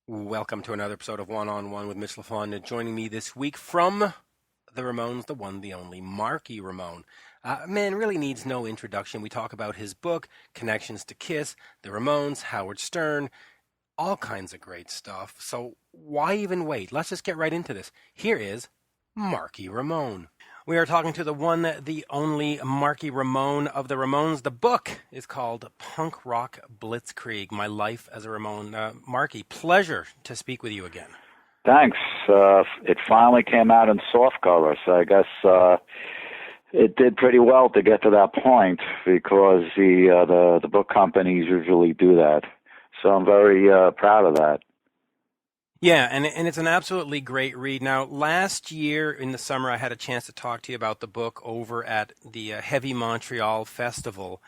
Welcome to another episode of One on One with Mitch Lafon. Joining me this week from the Ramones, the one, the only, Marky Ramone. Man really needs no introduction. We talk about his book, connections to Kiss, the Ramones, Howard Stern, all kinds of great stuff. So why even wait? Let's just get right into this. Here is Marky Ramone. We are talking to the one, the only Marky Ramone of the Ramones. The book is called Punk Rock Blitzkrieg, My Life as a Ramone. Marky, pleasure to speak with you again. Thanks. It finally came out in softcover, so I guess it did pretty well to get to that point because the book companies usually do that. So I'm very proud of that. Yeah, and it's an absolutely great read. Now, last year in the summer, I had a chance to talk to you about the book over at the Heavy Montreal Festival.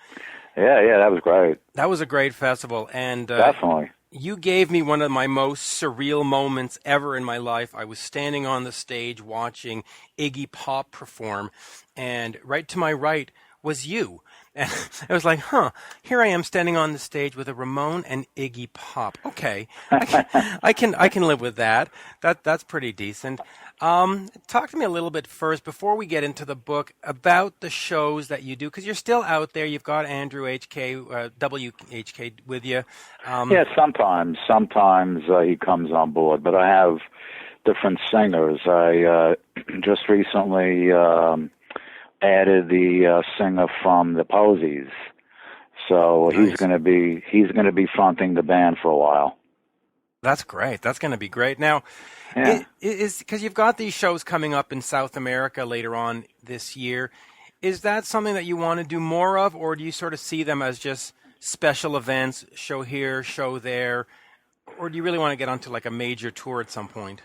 Yeah, that was great. That was a great festival, and definitely. You gave me one of my most surreal moments ever in my life. I was standing on the stage watching Iggy Pop perform, and right to my right was you. And I was like, here I am standing on the stage with a Ramone and Iggy Pop. Okay, I can live with that. That's pretty decent. Talk to me a little bit first, before we get into the book, about the shows that you do, because you're still out there. You've got Andrew WHK with you. Yeah, sometimes he comes on board, but I have different singers. I just recently added the singer from the Posies, so nice. he's going to be fronting the band for a while. That's great. That's going to be great. Now, is because you've got these shows coming up in South America later on this year. Is that something that you want to do more of, or do you sort of see them as just special events, show here, show there, or do you really want to get onto like a major tour at some point?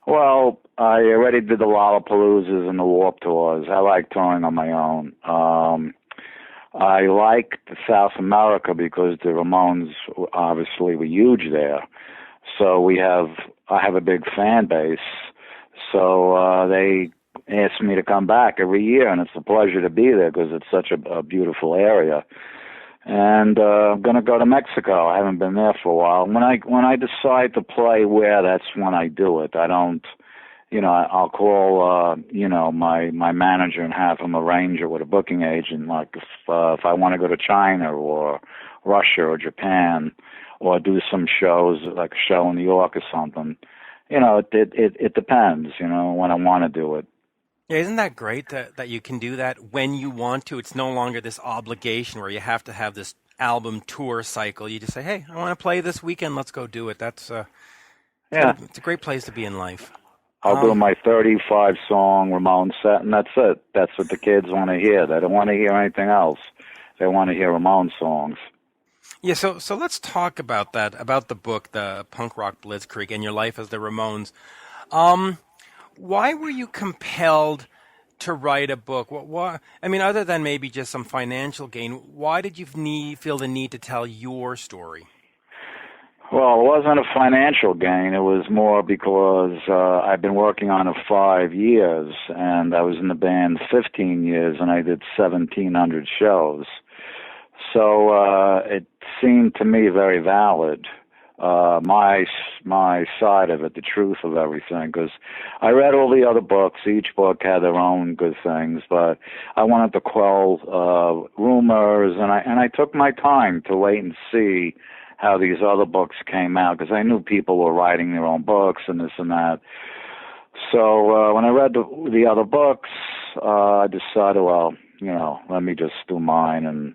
Well, I already did the Lollapaloozas and the Warped Tours. I like touring on my own. I like South America because the Ramones obviously were huge there. So I have a big fan base. So they asked me to come back every year, and it's a pleasure to be there because it's such a beautiful area. And I'm going to go to Mexico. I haven't been there for a while. When I decide to play where, that's when I do it. I don't, I'll call, my manager and have him arrange it with a booking agent. Like if I want to go to China or Russia or Japan or do some shows, like a show in New York or something, it depends, when I want to do it. Yeah, isn't that great that you can do that when you want to? It's no longer this obligation where you have to have this album tour cycle. You just say, hey, I want to play this weekend. Let's go do it. It's a great place to be in life. I'll do my 35-song Ramone set, and that's it. That's what the kids want to hear. They don't want to hear anything else. They want to hear Ramone songs. Yeah, so let's talk about that, about the book, the Punk Rock Blitzkrieg, and your life as the Ramones. Why were you compelled to write a book? Other than maybe just some financial gain, why did you feel the need to tell your story? Well, it wasn't a financial gain. It was more because I've been working on it 5 years, and I was in the band 15 years, and I did 1,700 shows. So it seemed to me very valid. My side of it, the truth of everything, because I read all the other books. Each book had their own good things, but I wanted to quell rumors, and I took my time to wait and see how these other books came out, because I knew people were writing their own books and this and that. So when I read the other books, I decided, well, let me just do mine and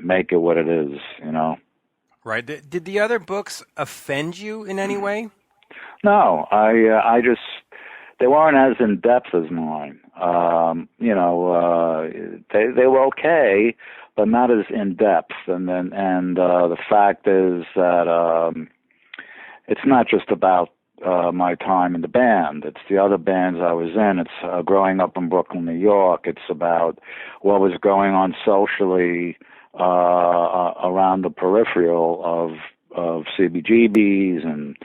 make it what it is, Right. Did the other books offend you in any way? No, I just, they weren't as in depth as mine. They were okay, but not as in depth. And the fact is that it's not just about my time in the band. It's the other bands I was in. It's growing up in Brooklyn, New York. It's about what was going on socially around the peripheral of CBGBs and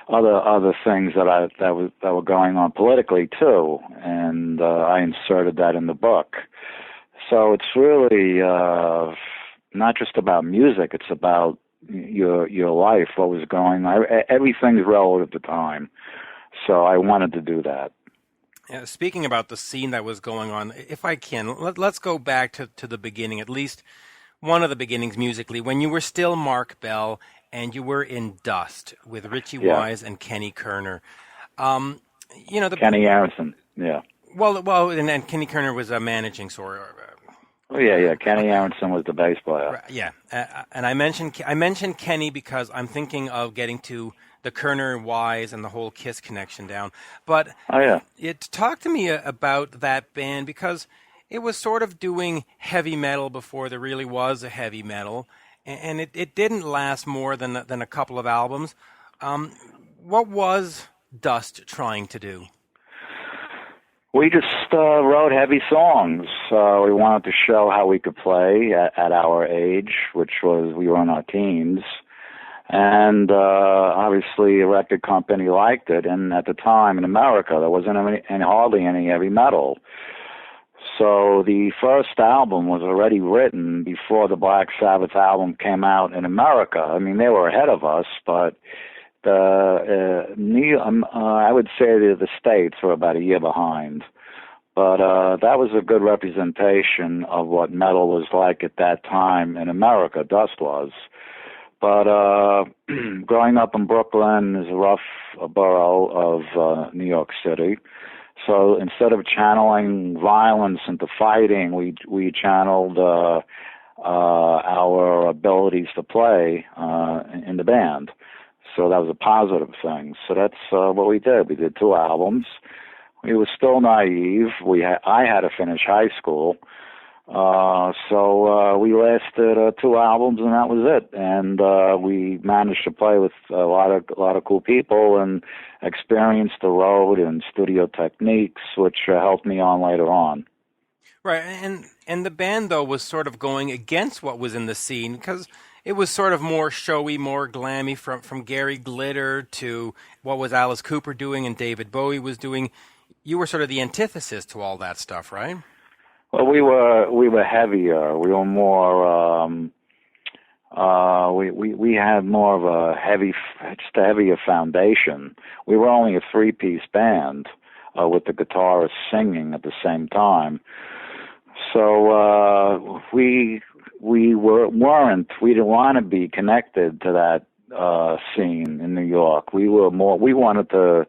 other things that were going on politically too, and I inserted that in the book. So it's really not just about music; it's about your life, what was going on. Everything's relative to time. So I wanted to do that. Speaking about the scene that was going on, if I can, let's go back to the beginning, at least one of the beginnings musically, when you were still Mark Bell and you were in Dust with Richie Wise and Kenny Kerner. Kenny Aronson, yeah. Well, and Kenny Kerner was a managing sort of. Kenny Aronson was the bass player. Yeah, and I mentioned Kenny because I'm thinking of getting to the Kerner Wise and the whole Kiss connection down. But talk to me about that band, because it was sort of doing heavy metal before there really was a heavy metal, and it didn't last more than a couple of albums. What was Dust trying to do? We just wrote heavy songs. We wanted to show how we could play at our age, which was we were in our teens. And obviously a record company liked it. And at the time in America, there wasn't hardly any heavy metal. So the first album was already written before the Black Sabbath album came out in America. I mean, they were ahead of us, but I would say that the States were about a year behind. But that was a good representation of what metal was like at that time in America, Dust was. But growing up in Brooklyn is a rough borough of New York City. So instead of channeling violence into fighting, we channeled our abilities to play in the band. So that was a positive thing. So that's what we did. We did 2 albums. We were still naive. I had to finish high school. So we lasted 2 albums, and that was it. And we managed to play with a lot of cool people and experience the road and studio techniques, which helped me on later on. Right, and the band, though, was sort of going against what was in the scene, because it was sort of more showy, more glammy, from Gary Glitter to what was Alice Cooper doing and David Bowie was doing. You were sort of the antithesis to all that stuff, right? Well, we were heavier. We were more. We had more of a heavier foundation. We were only a 3-piece band with the guitarist singing at the same time. So we didn't want to be connected to that scene in New York. We wanted to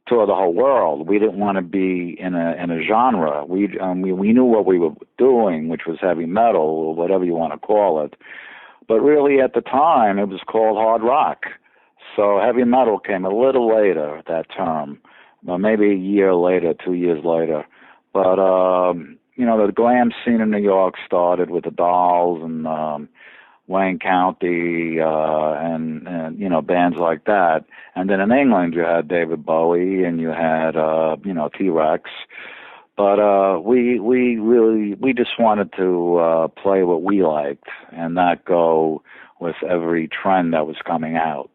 tour the whole world. We didn't want to be in a genre. We knew what we were doing, which was heavy metal or whatever you want to call it. But really at the time it was called hard rock. So heavy metal came a little later, that term. Maybe a year later, 2 years later. But the glam scene in New York started with the Dolls and Wayne County and bands like that. And then in England you had David Bowie and you had T-Rex. But we just wanted to play what we liked and not go with every trend that was coming out.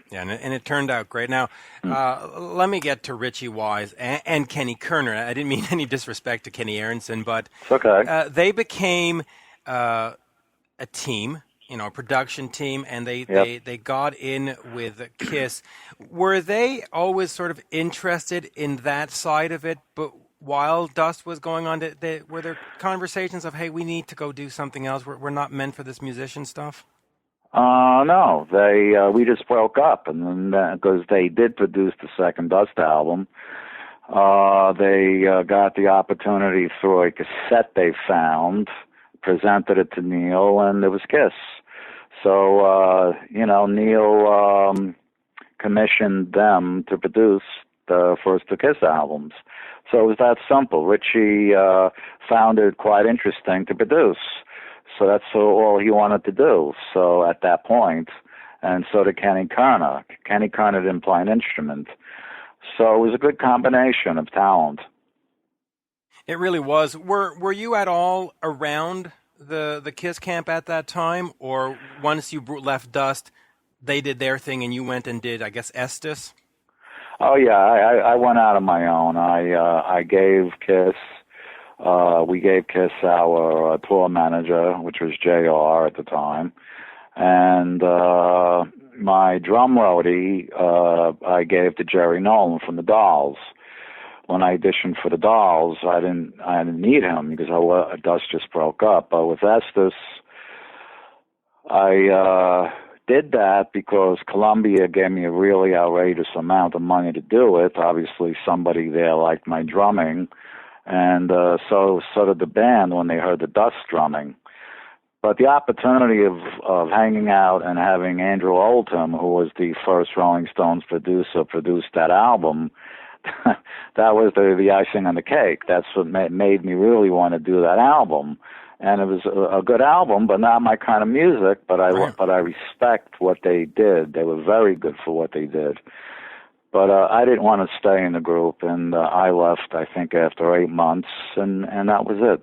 Yeah, and it turned out great. Now, let me get to Richie Wise and Kenny Kerner. I didn't mean any disrespect to Kenny Aronson, but it's okay. They became a team, a production team, and they got in with Kiss. Were they always sort of interested in that side of it? But while Dust was going on, were there conversations of, hey, we need to go do something else? We're not meant for this musician stuff? No, we just broke up, and then because they did produce the second Dust album, they got the opportunity through a cassette they found, presented it to Neil, and it was Kiss. So Neil commissioned them to produce the first 2 Kiss albums. So it was that simple. Richie found it quite interesting to produce. So that's all he wanted to do. So at that point, and so did Kenny Kerner. Kenny Kerner didn't play an instrument. So it was a good combination of talent. It really was. Were you at all around the Kiss camp at that time? Or once you left Dust, they did their thing and you went and did, I guess, Estes? Oh, yeah. I went out on my own. I gave Kiss... we gave Kiss our tour manager, which was JR at the time, And my drum roadie I gave to Jerry Nolan from the Dolls. When I auditioned for the Dolls, I didn't need him because Dust just broke up. But with Estes, I did that because Columbia gave me a really outrageous amount of money to do it. Obviously, somebody there liked my drumming, and so did the band when they heard the Dust drumming. But the opportunity of hanging out and having Andrew Oldham, who was the first Rolling Stones producer, produce that album, that was the icing on the cake. That's what made me really want to do that album. And it was a good album, but not my kind of music. But I respect what they did. They were very good for what they did. But I didn't want to stay in the group, and I left, I think, after 8 months, and that was it.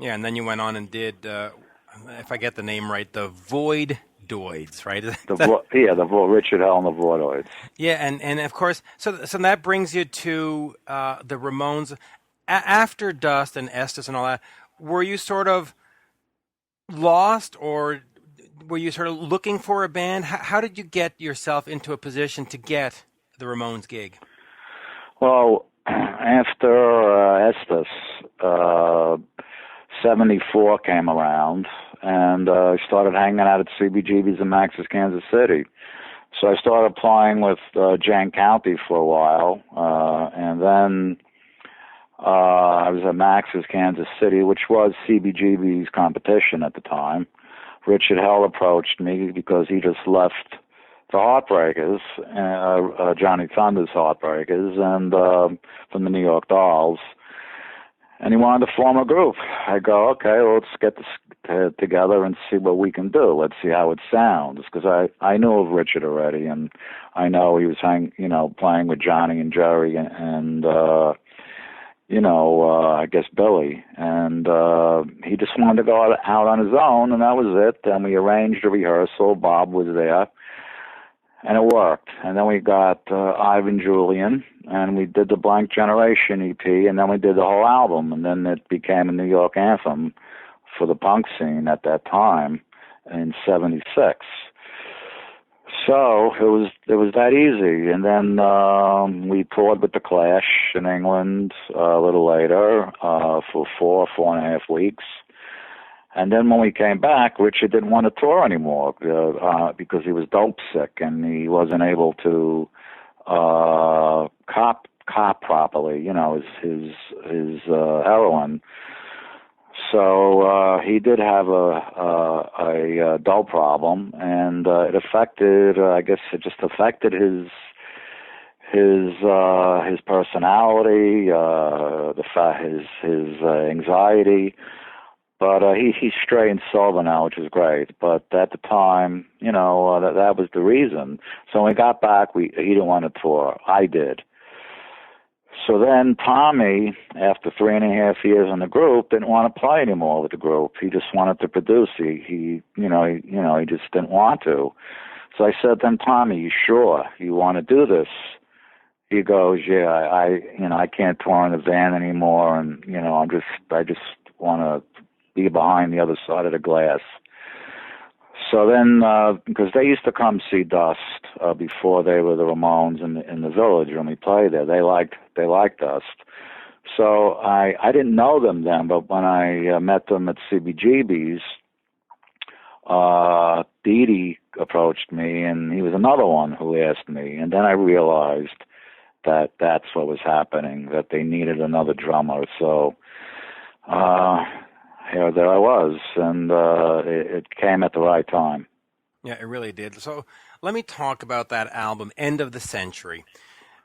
Yeah, and then you went on and did, if I get the name right, the Voidoids, right? Richard Hell and the Voidoids. Yeah, and of course, so that brings you to the Ramones. After Dust and Estes and all that, were you sort of lost, or were you sort of looking for a band? How did you get yourself into a position to get the Ramones gig? Well, after Estes, 74 came around, and I started hanging out at CBGB's in Max's, Kansas City. So I started applying with Jan County for a while, and then I was at Max's, Kansas City, which was CBGB's competition at the time. Richard Hell approached me because he just left the Heartbreakers, Johnny Thunder's Heartbreakers, and from the New York Dolls. And he wanted to form a group. I go, okay, well, let's get this together and see what we can do. Let's see how it sounds. Because I knew of Richard already, and I know he was playing with Johnny and Jerry and I guess Billy. And he just wanted to go out on his own, and that was it. Then we arranged a rehearsal. Bob was there. And it worked. And then we got Ivan Julian, and we did the Blank Generation EP, and then we did the whole album. And then it became a New York anthem for the punk scene at that time in '76. So it was that easy. And then we toured with The Clash in England a little later for 4.5 weeks. And then when we came back, Richard didn't want to tour anymore because he was dope sick and he wasn't able to cop properly, his heroin. So he did have a dope problem, and it affected. I guess it just affected his personality, his anxiety. But he's straight and sober now, which is great. But at the time, that was the reason. So when we got back, he didn't want to tour. I did. So then Tommy, after 3.5 years in the group, didn't want to play anymore with the group. He just wanted to produce. He just didn't want to. So I said, then Tommy, you sure you want to do this? He goes, yeah, I can't tour in the van anymore, and I just want to be behind the other side of the glass. So then, because they used to come see Dust before they were the Ramones in the Village when we played there, they liked Dust. So I didn't know them then, but when I met them at CBGB's, Dee Dee approached me, and he was another one who asked me, and then I realized that that's what was happening, that they needed another drummer. So there I was, and it came at the right time. Yeah, it really did. So let me talk about that album, End of the Century.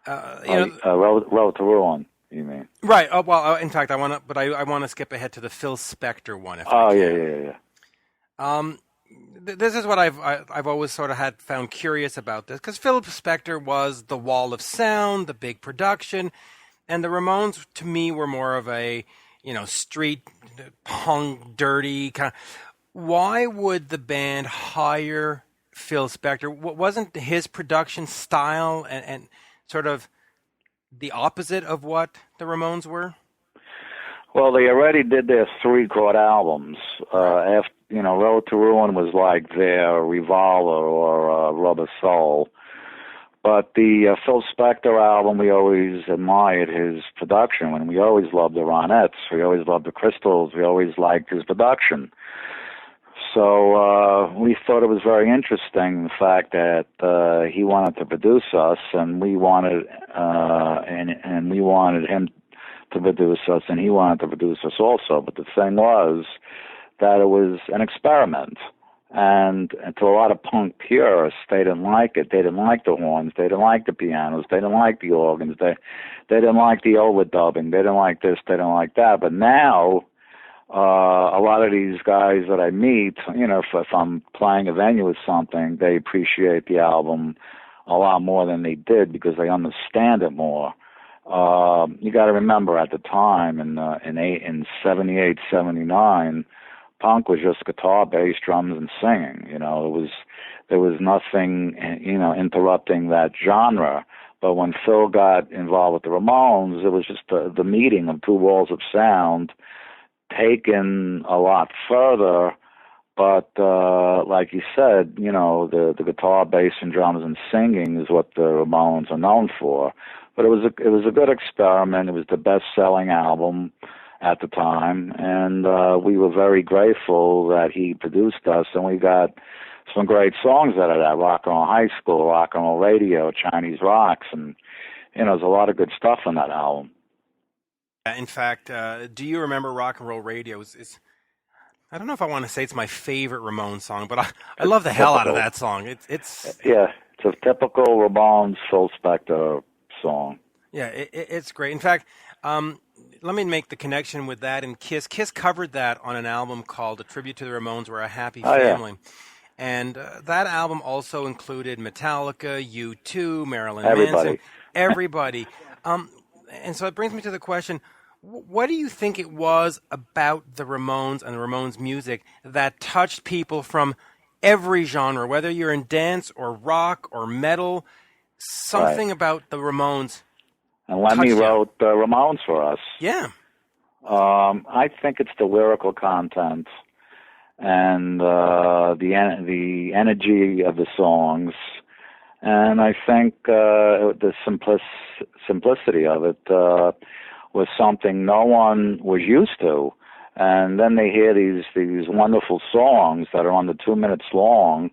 Road to Ruin, you mean? Right. Oh, well, in fact, I want to skip ahead to the Phil Spector one. Yeah. This is what I've always sort of found curious about this, because Phil Spector was the wall of sound, the big production, and the Ramones to me were more of a street punk, dirty kind of. Why would the band hire Phil Spector? Wasn't his production style and sort of the opposite of what the Ramones were? Well, they already did their 3-chord albums. After Road to Ruin was like their Revolver or Rubber Soul. But the Phil Spector album, we always admired his production, and we always loved the Ronettes. We always loved the Crystals. We always liked his production. So we thought it was very interesting, the fact that he wanted to produce us, and we wanted and we wanted him to produce us, and he wanted to produce us also. But the thing was that it was an experiment. And to a lot of punk purists, they didn't like it. They didn't like the horns. They didn't like the pianos. They didn't like the organs. They didn't like the overdubbing. They didn't like this. They didn't like that. But now, a lot of these guys that I meet, if I'm playing a venue with something, they appreciate the album a lot more than they did because they understand it more. You got to remember at the time in 78, 79. Punk was just guitar, bass, drums, and singing. There was nothing, interrupting that genre. But when Phil got involved with the Ramones, it was just the meeting of two walls of sound, taken a lot further. But like you said, the guitar, bass, and drums and singing is what the Ramones are known for. But it was a good experiment. It was the best-selling album at the time, and we were very grateful that he produced us, and we got some great songs out of that. Rock and Roll High School, Rock and Roll Radio, Chinese Rocks, and there's a lot of good stuff on that album. In fact, do you remember Rock and Roll Radio? I don't know if I want to say it's my favorite Ramones song, but I love the hell out of that song. It's a typical Ramones Phil Spector song. Yeah, it's great. In fact, let me make the connection with that and Kiss. Kiss covered that on an album called A Tribute to the Ramones, We're a Happy Family. Yeah. And that album also included Metallica, U2, Marilyn Manson, everybody. And so it brings me to the question, what do you think it was about the Ramones and the Ramones music that touched people from every genre, whether you're in dance or rock or metal, something about the Ramones? And Lemmy wrote Ramones for us. Yeah. I think it's the lyrical content and the energy of the songs, and I think the simplicity of it was something no one was used to. And then they hear these wonderful songs that are under 2 minutes long,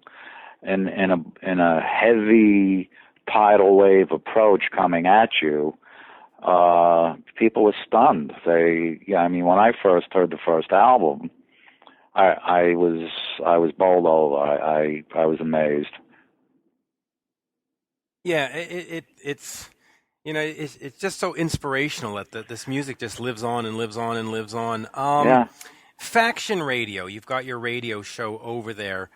in a heavy tidal wave approach coming at you. People were stunned. When I first heard the first album, I was bowled over. I was amazed. Yeah, it's just so inspirational that this music just lives on and lives on and lives on. Faction Radio, you've got your radio show over there.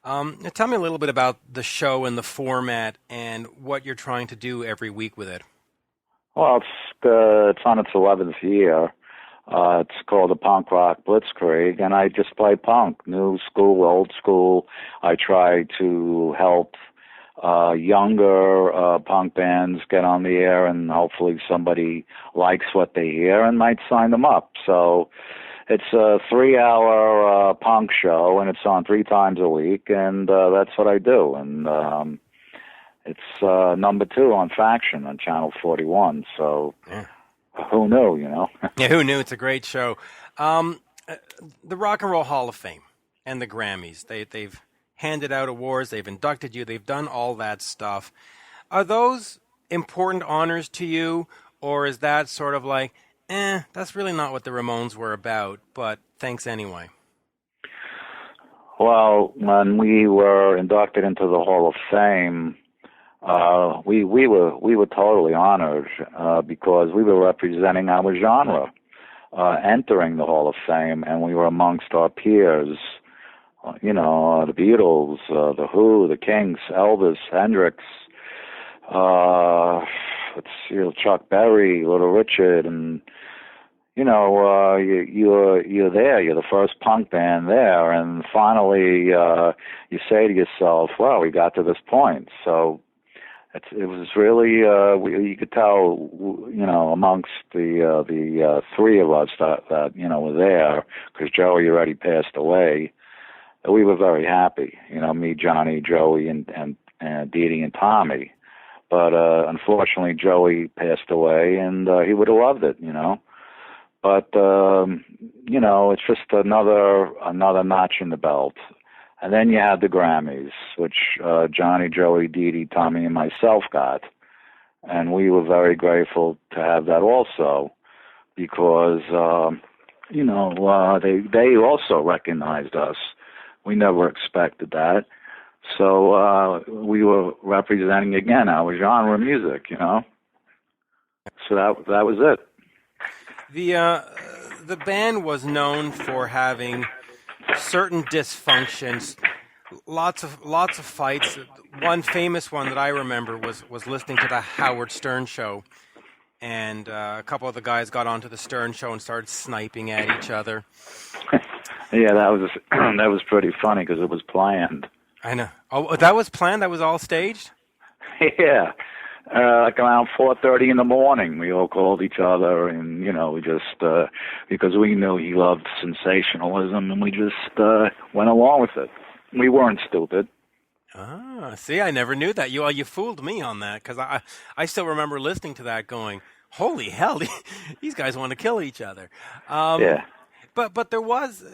Tell me a little bit about the show and the format and what you're trying to do every week with it. Well, it's on its 11th year. It's called the Punk Rock Blitzkrieg, and I just play punk, new school, old school. I try to help younger punk bands get on the air, and hopefully somebody likes what they hear and might sign them up. So it's a 3-hour punk show, and it's on 3 times a week, and that's what I do. And it's number 2 on Faction on Channel 41. So who knew, Yeah, who knew? It's a great show. The Rock and Roll Hall of Fame and the Grammys, they've handed out awards, they've inducted you, they've done all that stuff. Are those important honors to you, or is that sort of like, that's really not what the Ramones were about, but thanks anyway? Well, when we were inducted into the Hall of Fame, we were totally honored because we were representing our genre, entering the Hall of Fame, and we were amongst our peers. The Beatles, the Who, the Kings, Elvis, Hendrix, Chuck Berry, Little Richard, and you're there. You're the first punk band there, and finally you say to yourself, "Well, we got to this point." So it was really you could tell, amongst the 3 of us that were there, because Joey already passed away. we were very happy. Me, Johnny, Joey, and Dee Dee and Tommy. But unfortunately, Joey passed away, and he would have loved it. But it's just another notch in the belt. And then you had the Grammys, which Johnny, Joey, Dee Dee, Tommy, and myself got, and we were very grateful to have that also, because they also recognized us. We never expected that. So we were representing again our genre of music, So that was it. The band was known for having certain dysfunctions, lots of fights. One famous one that I remember was listening to the Howard Stern show, and a couple of the guys got onto the Stern show and started sniping at each other. Yeah, that was pretty funny because it was planned. I know. Oh, that was planned? That was all staged? Yeah. Like around 4:30 in the morning, we all called each other, and we just because we knew he loved sensationalism, and we just went along with it. We weren't stupid. Ah, see, I never knew that. You fooled me on that, because I still remember listening to that, going, "Holy hell, these guys want to kill each other." Yeah. But there was,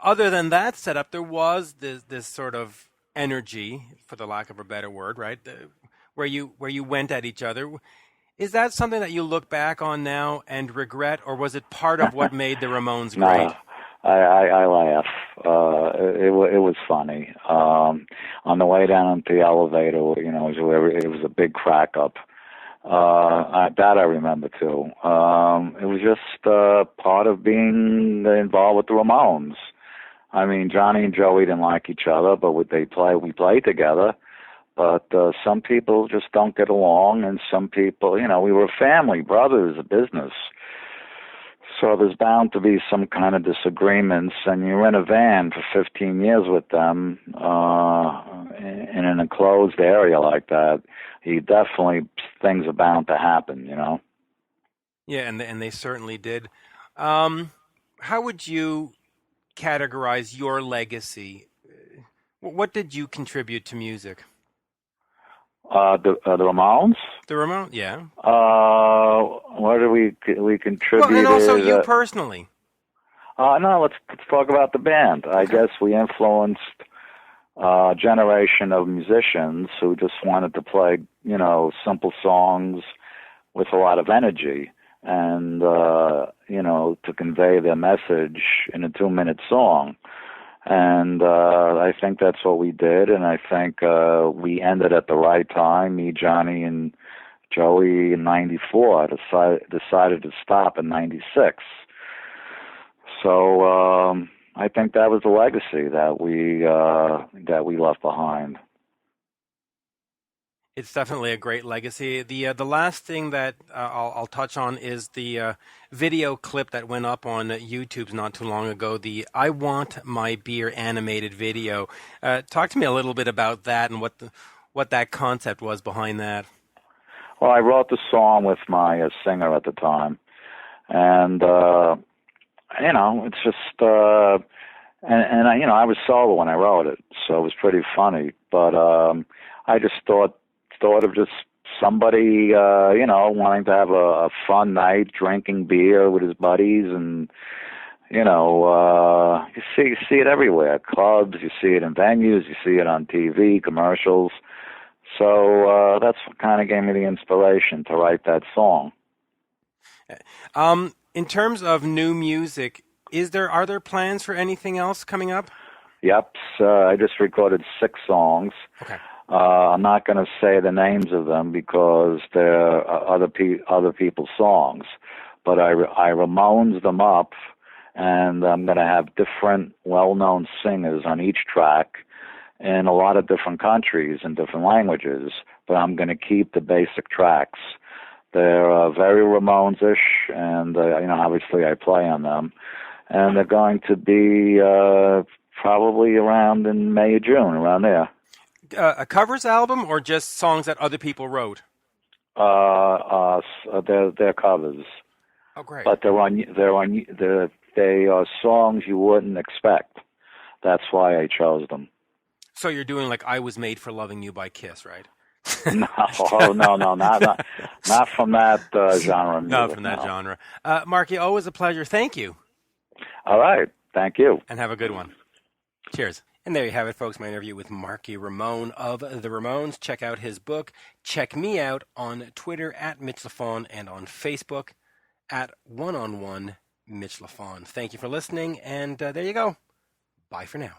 other than that setup, there was this sort of energy, for the lack of a better word, right? Where you went at each other. Is that something that you look back on now and regret, or was it part of what made the Ramones great? No, I laugh. It was funny. On the way down the elevator, it was a big crack up. That I remember too. It was just part of being involved with the Ramones. I mean, Johnny and Joey didn't like each other, but we played together. But some people just don't get along, and some people, we were family, brothers, a business. So there's bound to be some kind of disagreements, and you're in a van for 15 years with them in an enclosed area like that. Things are bound to happen, Yeah, and they certainly did. How would you categorize your legacy? What did you contribute to music? The Ramones? The Ramones, yeah. What did we contribute? Well, and also you personally. No, let's talk about the band. I guess we influenced a generation of musicians who just wanted to play, simple songs with a lot of energy, and to convey their message in a 2-minute song. And I think that's what we did, and I think we ended at the right time. Me, Johnny, and Joey in '94 decided to stop in '96. So I think that was the legacy that we left behind. It's definitely a great legacy. The last thing that I'll touch on is the video clip that went up on YouTube not too long ago, the "I Want My Beer" animated video. Talk to me a little bit about that and what that concept was behind that. Well, I wrote the song with my singer at the time, and it's just and I was solo when I wrote it, so it was pretty funny. But I just thought of just somebody, wanting to have a fun night, drinking beer with his buddies, and you see it everywhere. Clubs, you see it in venues, you see it on TV, commercials. So that's what kind of gave me the inspiration to write that song. In terms of new music, are there plans for anything else coming up? Yep, I just recorded 6 songs. Okay. I'm not going to say the names of them because they're other people's songs, but I Ramones them up, and I'm going to have different well-known singers on each track in a lot of different countries and different languages, but I'm going to keep the basic tracks. They're very Ramones-ish, and obviously I play on them, and they're going to be probably around in May or June, around there. A covers album or just songs that other people wrote? They're covers. Oh, great! But they are songs you wouldn't expect. that's why I chose them. So you're doing like "I Was Made for Loving You" by Kiss, right? No, not from that genre. Music, Not from that genre. Marky, always a pleasure. Thank you. All right, thank you. And have a good one. Cheers. And there you have it, folks, my interview with Marky Ramone of the Ramones. Check out his book. Check me out on Twitter at Mitch Lafon and on Facebook at one-on-one Mitch Lafon. Thank you for listening, and there you go. Bye for now.